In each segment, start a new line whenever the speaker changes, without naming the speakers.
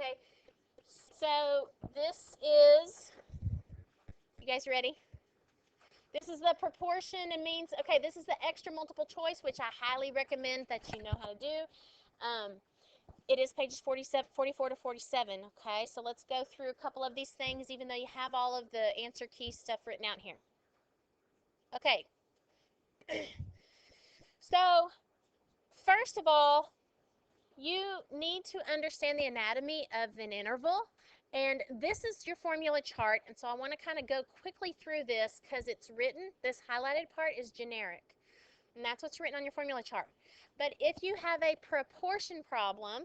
Okay, so this is, you guys ready? This is the proportion and means. Okay, this is the extra multiple choice, which I highly recommend that you know how to do. Um, it is pages 47, 44 to 47. Okay, so let's go through a couple of these things, even though you have all of the answer key stuff written out here. Okay, so first of all, you need to understand the anatomy of an interval. And this is your formula chart. And so I want to kind of go quickly through this because it's written, this highlighted part is generic. And that's what's written on your formula chart. But if you have a proportion problem,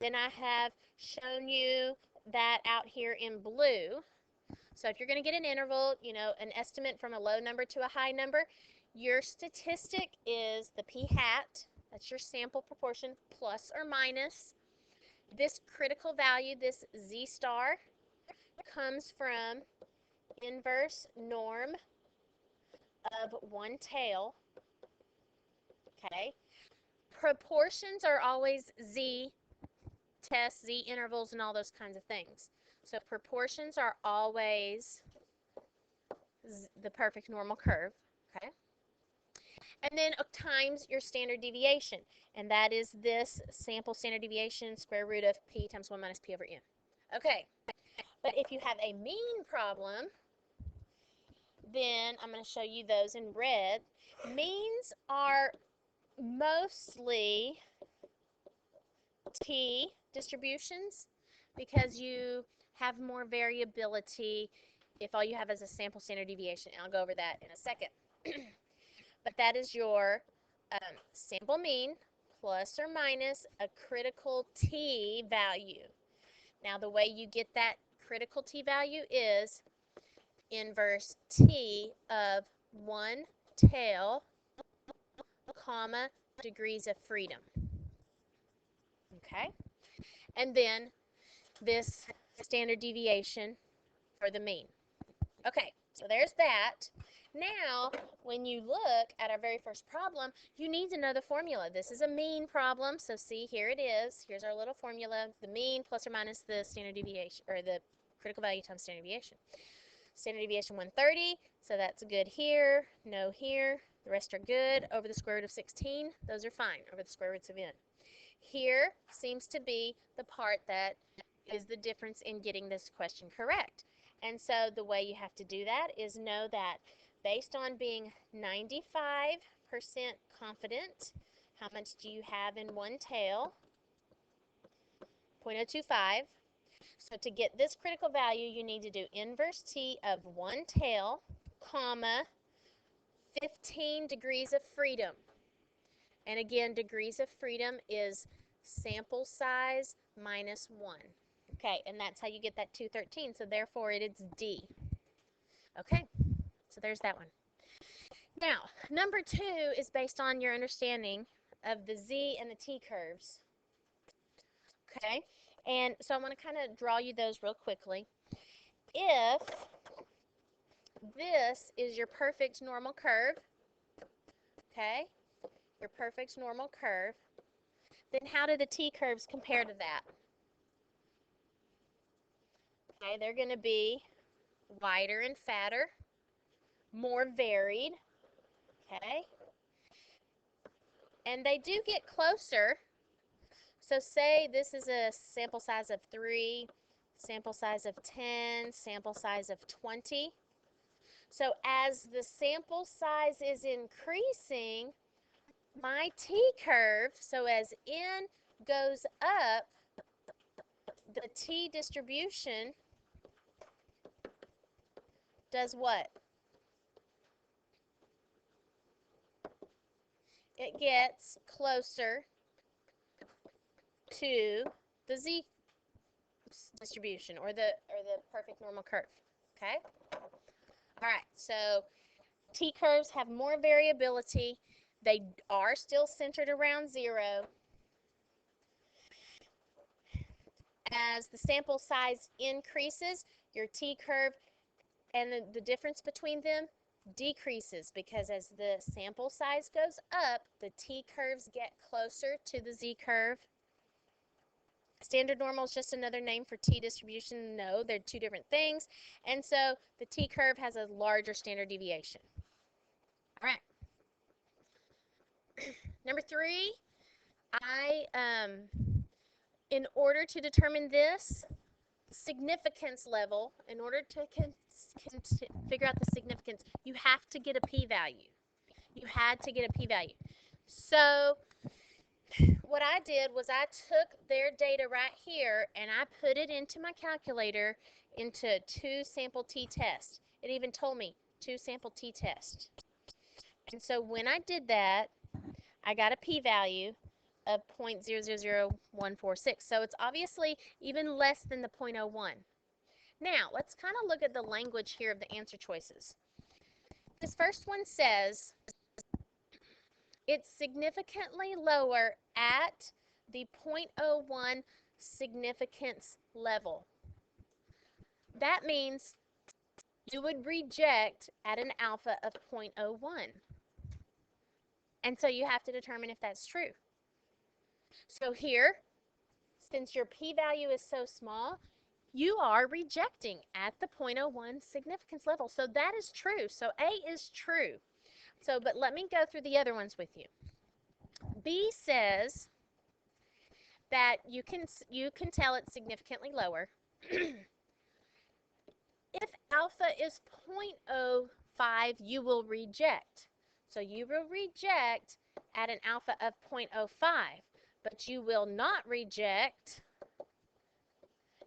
then I have shown you that out here in blue. So if you're going to get an interval, you know, an estimate from a low number to a high number, your statistic is the p hat, that's your sample proportion, plus or minus. This critical value, this z star, comes from inverse norm of one tail. Okay. Proportions are always z tests, z intervals, and all those kinds of things. So proportions are always the perfect normal curve. Okay. And then times your standard deviation, and that is this sample standard deviation, square root of p times 1 minus p over n. Okay, but if you have a mean problem, then I'm going to show you those in red. Means are mostly t distributions because you have more variability if all you have is a sample standard deviation. And I'll go over that in a second. But that is your sample mean plus or minus a critical t value. Now the way you get that critical t value is inverse t of one tail, comma, degrees of freedom. Okay? And then this standard deviation for the mean. Okay, so there's that. Now, when you look at our very first problem, you need to know the formula. This is a mean problem, so see, here it is. Here's our little formula, the mean plus or minus the standard deviation, or the critical value times standard deviation. Standard deviation 130, so that's good here, no here. The rest are good. Over the square root of 16, those are fine, over the square roots of n. Here seems to be the part that is the difference in getting this question correct. And so the way you have to do that is know that based on being 95% confident, how much do you have in one tail? 0.025. So to get this critical value, you need to do inverse t of one tail, comma, 15 degrees of freedom. And again, degrees of freedom is sample size minus 1. Okay, and that's how you get that 213. So therefore, it's D. Okay, so there's that one. Now, number 2 is based on your understanding of the Z and the T curves. Okay, and so I'm going to kind of draw you those real quickly. If this is your perfect normal curve, okay, your perfect normal curve, then how do the T curves compare to that? Okay, they're going to be wider and fatter, more varied, okay, and they do get closer. So say this is a sample size of 3, sample size of 10, sample size of 20. So as the sample size is increasing, my T curve, so as n goes up, the T distribution does what? It gets closer to the Z distribution or the perfect normal curve. Okay? All right. So T curves have more variability. They are still centered around 0. As the sample size increases, your T curve and the difference between them decreases because as the sample size goes up, the T curves get closer to the Z curve. Standard normal is just another name for t-distribution. No, they're two different things. And so the t-curve has a larger standard deviation. All right. Number 3, in order to determine this significance level, in order to figure out the significance, you have to get a p-value. You had to get a p-value. So what I did was I took their data right here and I put it into my calculator into 2 sample t-test. It even told me 2 sample t-test. And so when I did that, I got a p-value of 0.000146. So it's obviously even less than the 0.01. Now, let's kind of look at the language here of the answer choices. This first one says it's significantly lower at the 0.01 significance level. That means you would reject at an alpha of 0.01. And so you have to determine if that's true. So here, since your p-value is so small, you are rejecting at the 0.01 significance level. So that is true. So A is true. So, but let me go through the other ones with you. B says that you can tell it's significantly lower if alpha is 0.05, you will reject. So you will reject at an alpha of 0.05, but you will not reject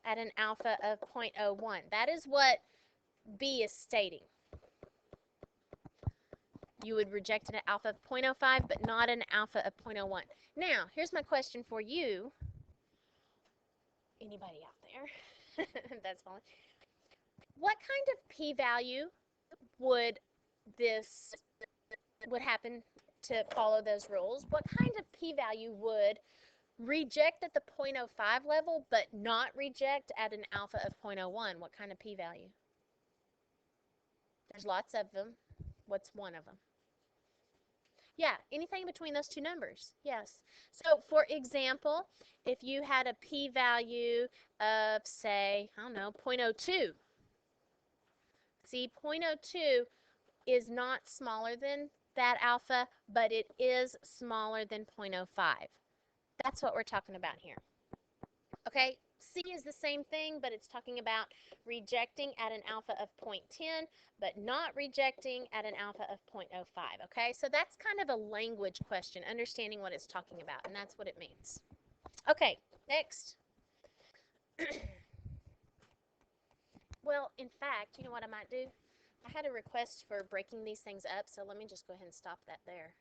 at an alpha of 0.01. That is what B is stating. You would reject at an alpha of 0.05, but not an alpha of 0.01. Now, here's my question for you. Anybody out there? That's fine. What kind of p-value would happen to follow those rules? What kind of p-value would reject at the 0.05 level, but not reject at an alpha of 0.01? What kind of p-value? There's lots of them. What's one of them? Yeah, anything between those two numbers. Yes. So, for example, if you had a p-value of, say, I don't know, 0.02. See, 0.02 is not smaller than that alpha, but it is smaller than 0.05. That's what we're talking about here. Okay, C is the same thing, but it's talking about rejecting at an alpha of 0.10, but not rejecting at an alpha of 0.05. Okay, so that's kind of a language question, understanding what it's talking about, and that's what it means. Okay, next. Well, in fact, you know what I might do? I had a request for breaking these things up, so let me just go ahead and stop that there.